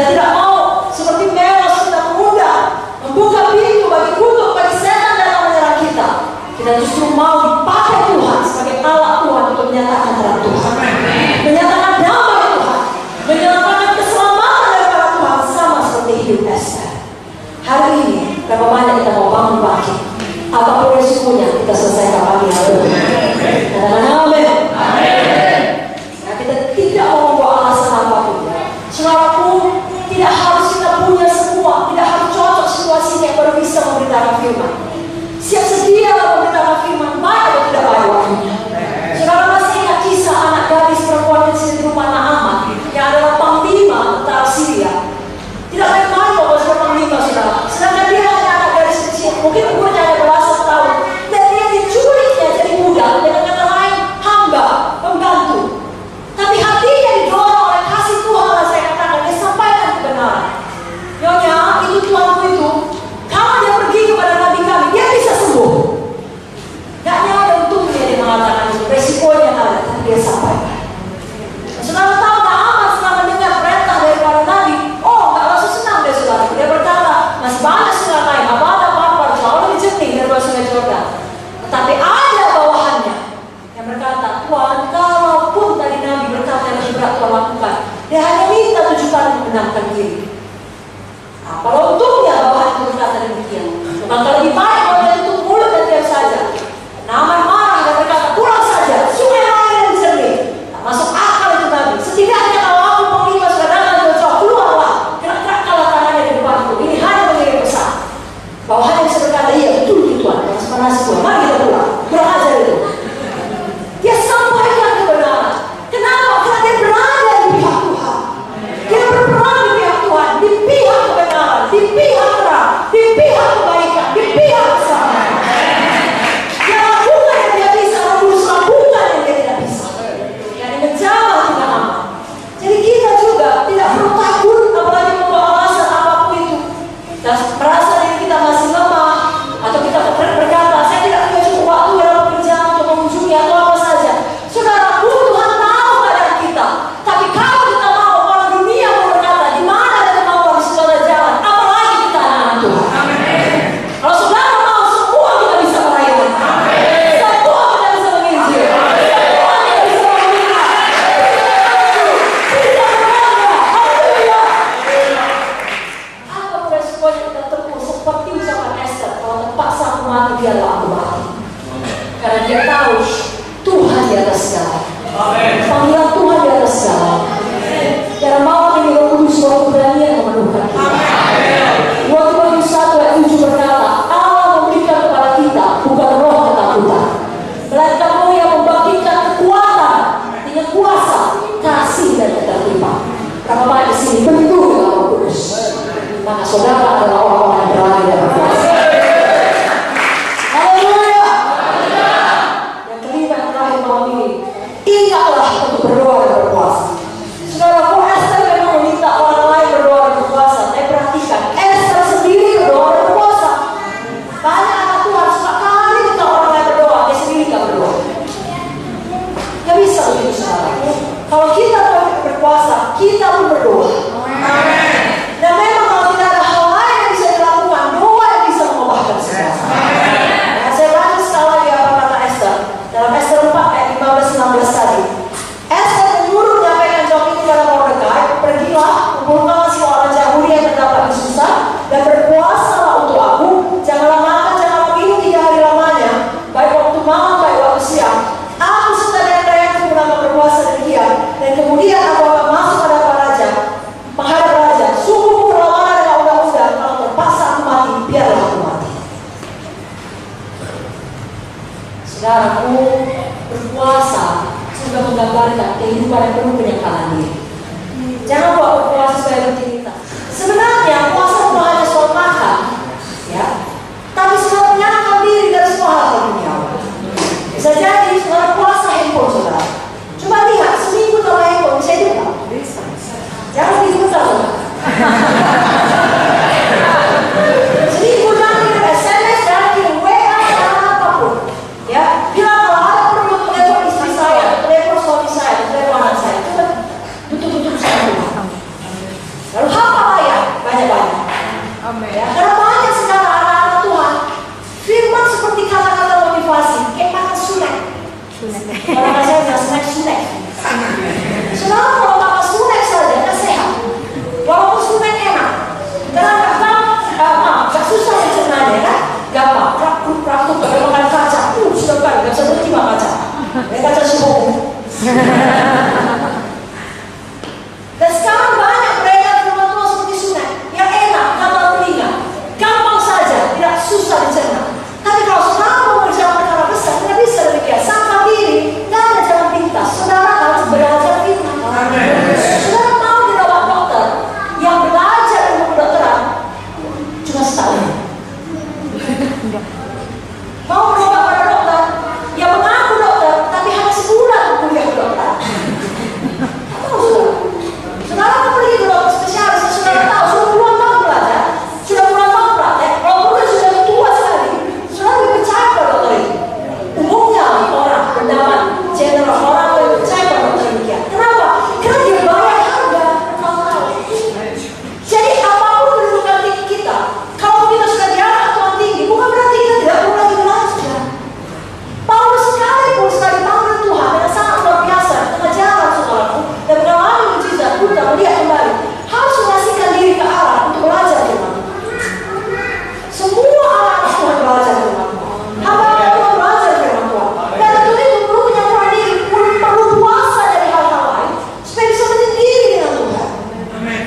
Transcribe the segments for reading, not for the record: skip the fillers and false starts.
tidak mau seperti Meros kita mengundang, membuka pintu bagi kutuk, bagi setan datang menyerang kita. Kita justru mau dipakai Tuhan sebagai alat Tuhan untuk menyatakan terang Tuhan, menyatakan damai Tuhan, menyatakan keselamatan daripada Tuhan, sama seperti hidup Esther. Hari ini berapa banyak kita mau bangun pagi, apapun resikonya kita selesaikan pagi hari ini. Katakan amin. Nah, kita tidak mau membawa alasan apapun. Saudaraku, tidak harus kita punya semua, tidak harus cocok situasinya yang baru bisa memberitakan firman. Siap sedia memberitakan firman, baik atau tidak baik waktunya. Saudara masih ingat kisah anak gadis perempuan kecil di rumah Naaman yang adalah panglima tentara Syria. Tidak main-main bahwa seorang panglima, saudara. Sedangkan dia hanya anak gadis kecil, mungkin umurnya hanya belasan tahun, dan dia diculiknya jadi budak, dengan kata lain hamba, pembantu. Tapi hatinya didorong oleh kasih Tuhan, saya katakan, dia sampaikan kebenaran. Nyonya, itu tuanku itu, kalau dia pergi kepada nabi kami, dia bisa sembuh. Gak ada untungnya dia mengatakan itu, resikonya ada, tapi dia sampaikan. Saudara tahu Naaman setelah mendengar perintah daripada nabi, gak langsung senang dia, saudara. Dia berkata, masih banyak sungai lain, apa-apa jauh lebih jernih daripada sungai Jordan. Tetapi ada bawahannya yang berkata, Tuhan, kalaupun tadi nabi berkata yang lebih berat Tuhan lakukan, dia hanya minta 7 kali mengenangkan diri. Kalau untungnya bawahan itu berkata demikian, maka lebih baik kalau dia tutup mulut dan diam saja. Naaman marah dan berkata, pulang saja, sungai lain yang jernih. Tak masuk akal itu nabi. Setidaknya kalau aku panglima saudara Joshua, keluarlah, gerak-gerakkanlah tangannya di depanku. Ini hanya mengirim pesan. Bawahannya bisa berkata, iya betul Tuhan, yang sepanasi Tuhan, mari kita pulang. Kurang ajar itu. Dia sampaikan kebenaran. Kenapa? Karena dia berada di pihak Tuhan. Dia berperan di pihak Tuhan, di pihak kebenaran, di pihak terang, di pihak kebaikan, di pihak keselamatan. Dia lakukan yang dia bisa, lalu lakukan yang dia tidak bisa. Dan dia menjawab dengan aman. Jadi kita juga tidak perlu takut, apalagi membawa alasan apapun itu. Dan merasa diri kita masih lemah, atau kita berkata, saya tidak punya cukup waktu dalam pekerjaan untuk mengunjungi atau apa saja. Saudaraku, Tuhan tahu keadaan kita. Tapi kalau kita mau, orang dunia mau berkata, di mana ada kemauan di segala jalan, apalagi kita anak Tuhan. Kalau saudara mau, semua kita bisa merayakan. Semua kita bisa menginjil. Semua kita bisa menginjil. Kita bangga. Haleluya. Apapun resikonya kita tempuh, seperti ucapan Esther, kalau terpaksa aku mati, biarlah aku mati. Karena dia tahu Tuhan di atas segala. Panggilan Tuhan di atas segala. Karena malam ini Roh Kudus suatu keberanian memenuhkan kita. 2 Timotius 1 ayat 7 berkata, Allah memberikan kepada kita bukan roh ketakutan, melainkan roh yang membangkitkan kekuatan, artinya kuasa, kasih dan ketertiban. Karena banyak di sini penuh dengan Roh Kudus. Maka saudara adalah orang-orang yang berani dan berkuasa. Haleluya. Yang kelima yang terakhir malam ini, ingatlah untuk berdoa dan berpuasa. Saudara, Esther memang meminta orang lain berdoa dan berpuasa. Tapi perhatikan, Esther sendiri berdoa dan berpuasa. Banyak anak Tuhan suka kali minta orang lain berdoa, dia sendiri gak berdoa. Gak bisa begitu, saudara. Kalau kita mau berpuasa, kita pun berdoa. Dan memang kalau tidak ada hal lain yang bisa dilakukan, doa yang bisa mengubahkan segala. Nah, saya baca sekali lagi apa kata Esther dalam Esther 4 ayat 15-16 tadi. Esther menyuruh menyampaikan jawab ini kepada Mordekai, pergilah, kumpulkanlah semua orang Yahudi yang terdapat di Susa, dan berpuasalah untuk aku. Janganlah makan, janganlah minum 3 hari lamanya, baik waktu malam, baik waktu siang. Aku serta nenek menggunakan berpuasa demikian, dan kemudian aku akan masuk menghadap raja. Sungguh berlawanan dengan undang-undang, kalau terpaksa aku mati, biarlah aku mati. Saudaraku, berpuasa sudah menggambarkan kehidupan yang penuh penyekalan diri. Jangan buat berpuasa supaya rutinitas. Sebenarnya puasa bukan hanya soal makan, ya, tapi sudah menyerahkan diri dari semua hal duniawi. Bisa jadi saudara puasa handphone saudara. Coba lihat seminggu tanpa handphone bisa hidup nggak? Bisa. Jangan begitu saudara. Seminggu jangan kirim SMS, jangan kirim WA, jangan apapun. Ya, bilang kalau ada perlu telepon istri saya, telepon suami saya, telepon anak saya, tutup saya. Lalu apa Ya, karena banyak sekarang anak-anak Tuhan firman seperti kata-kata motivasi kayak makan sunek. Kalau saya bilang sunek. Saudara kalau makan sunek saja nggak sehat. Walaupun sunek enak, karena nggak susah dicernanya kan, gampang. Prakuk kalau makan kaca, sudah kan nggak bisa berhenti makan kaca. Kaca suhu. Dan sekarang banyak beredar firman Tuhan seperti sunek yang enak, gampang telinga, gampang saja, tidak susah dicerna. Tapi kalau saudara mau mengerjakan perkara besar, tidak bisa demikian. Sangka diri, tidak ada jalan pintas. Saudara harus belajar firman. Saudara mau dirawat dokter yang belajar ilmu kedokteran cuma setahun. Mau berobat pada dokter yang mengaku dokter, tapi hanya sebulan kuliah kedokteran. Saudara mau pergi ke dokter spesialis, saudara tahu sudah puluhan tahun belajar, sudah puluhan tahun praktek, walaupun sudah tua sekali, saudara lebih percaya pada dokter itu. Umumnya orang pendapat general orang lebih percaya pada dokter demikian. Kenapa? Karena dia bayar harga bertahun-tahun. Jadi apapun kedudukan tinggi kita, kalau kita sudah diangkat Tuhan tinggi, bukan berarti kita tidak perlu lagi belajar. Paulus sekalipun sekali dipanggil Tuhan dengan sangat luar biasa di tengah jalan saudaraku dan mengalami mujizat buta melihat kembali, harus mengasihkan diri ke Allah untuk belajar firman Tuhan. Semua anak Tuhan belajar firman Tuhan. Hamba Tuhan belajar firman Tuhan. Dan untuk itu perlu menyatakan diri, perlu puasa dari hal-hal lain supaya bisa menyendiri dengan Tuhan. Amin.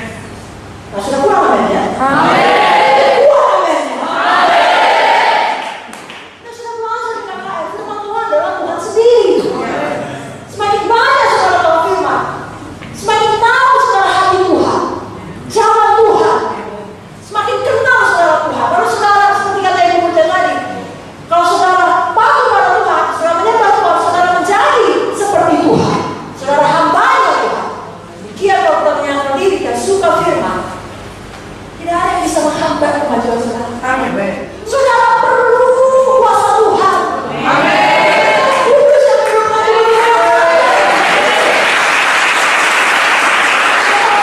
Nah, sudah kurang amin ya? Amin. Kurang aminnya. Nah, sudah belajar di KKR, firman Tuhan adalah Tuhan sendiri. Semakin banyak saudara tahu firman, semakin tahu saudara hati Tuhan, jalan Tuhan, semakin kenal saudara Tuhan. Baru saudara seperti kata Ibu Muda tadi, kalau saudara patuh pada Tuhan, saudara menyembah Tuhan, saudara menjadi seperti Tuhan, saudara hambanya Tuhan. Demikian kalau kita menyatakan diri dan suka firman, tidak ada yang bisa menghambat kemajuan saudara. Amin. Saudara perlu kuasa Tuhan. Kudus yang berdoa di dunia.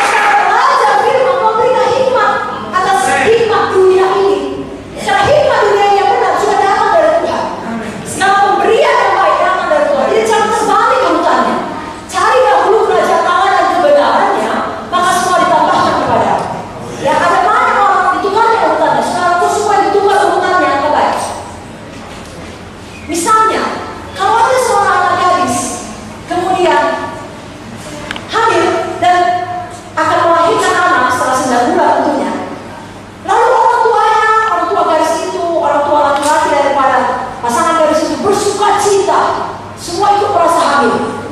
Saudara belajar firman memberikan hikmat atas hikmat dunia ini. Karena hikmat dunia yang benar sudah datang dari Tuhan. Segala pemberian yang baik datang dari Tuhan. Jadi jangan terbalik urutannya. Cari dahulu kerajaan Allah dan kebenarannya, maka semua ditambahkan kepadamu. Ya, ada banyak orang ditukarkan urutannya. Saudara pun semua ditukar urutannya yang terbaik. Misalnya, kalau ada seorang anak gadis kemudian hamil dan akan melahirkan anak setelah 9 bulan tentunya, lalu orang tua gadis itu, orang tua laki-laki daripada pasangan gadis itu bersuka cita, semua itu merasa hamil.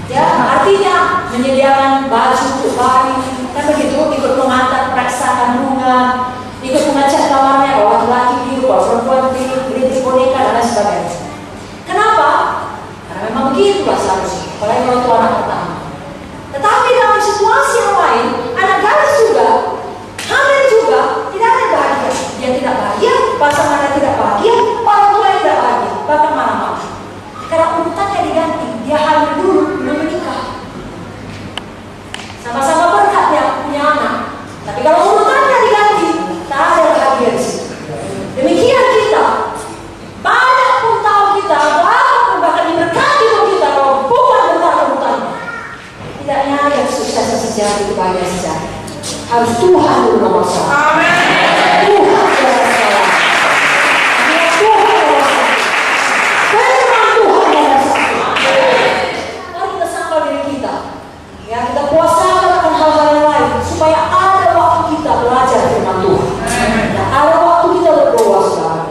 Ya, artinya menyediakan baju untuk bayi, kan begitu, ikut mengantar periksa kandungan, ikut mengecek kamarnya, kalau laki-laki biru, kalau perempuan biru, beli boneka dan lain sebagainya. Kenapa? Karena memang begitulah seharusnya, apalagi kalau itu anak pertama. Tetapi dalam situasi yang lain, anak gadis juga, hamil juga, tidak ada yang bahagia. Dia tidak bahagia, pasangannya tidak bahagia, orang tua tidak bahagia, bahkan marah-marah. Karena urutannya diganti, dia hamil dulu, belum menikah. Sama-sama berkat ya punya anak. Tapi kalau urutannya diganti, tak ada bahagia di situ. Demikian kita, banyak pun tahu kita, bahkan diberkati pun kita, kalau bukan benar urutannya. Tidak nyari sukses sejati, kebahagiaan sejati. Harus Tuhan dulu nomor satu. Amin. Tuhan nomor satu. Tuhan nomor satu. Firman Tuhan nomor satu. Mari kita sangkal diri kita. Ya, kita puasakan akan hal-hal yang lain supaya ada waktu kita belajar firman Tuhan. Dan ada waktu kita berdoa, saudara.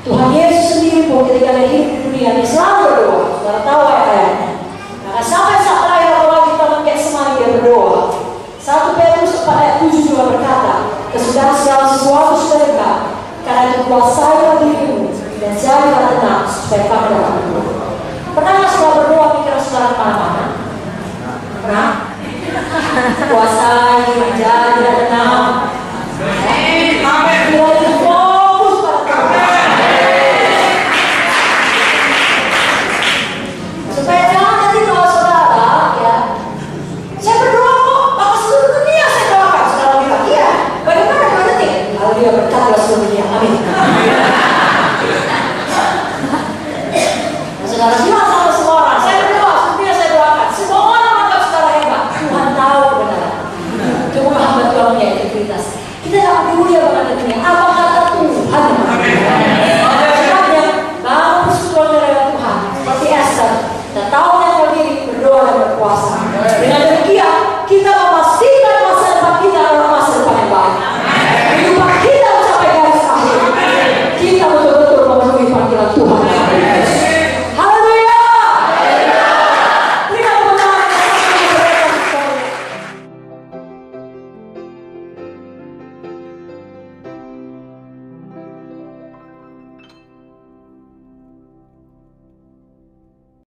Tuhan Yesus sendiri pun ketika dia hidup di dunia, dia selalu berdoa. Saudara tahu ayat-ayatnya. Maka sampai saat terakhir apalagi kita mengeksemani dia berdoa. 1 Petrus 4 ayat 7 juga berkata, kesudahan segala sesuatu sudah dekat, karena itu kuasailah dirimu dan jadilah tenang supaya kamu dapat berdoa. Pernah nggak saudara berdoa pikiran saudara kemana-mana? Pernah? Kuasai, menjadi dan tenang. Amin. Fokus pada Tuhan. Supaya jangan nanti kalau saudara, ya, saya berdoa kok, maka seluruh dunia saya doakan. Saudara bilang, iya. Bagaimana berarti? dia berkati seluruh dunia. Amin. Saudara bilang sama semua orang, saya berdoa, sepertinya saya doakan, semua orang menganggap saudara hebat. Tuhan tahu kebenaran. Cuma hamba Tuhan punya integritas. Kita tidak peduli apa kata dunia, apa kata Tuhan.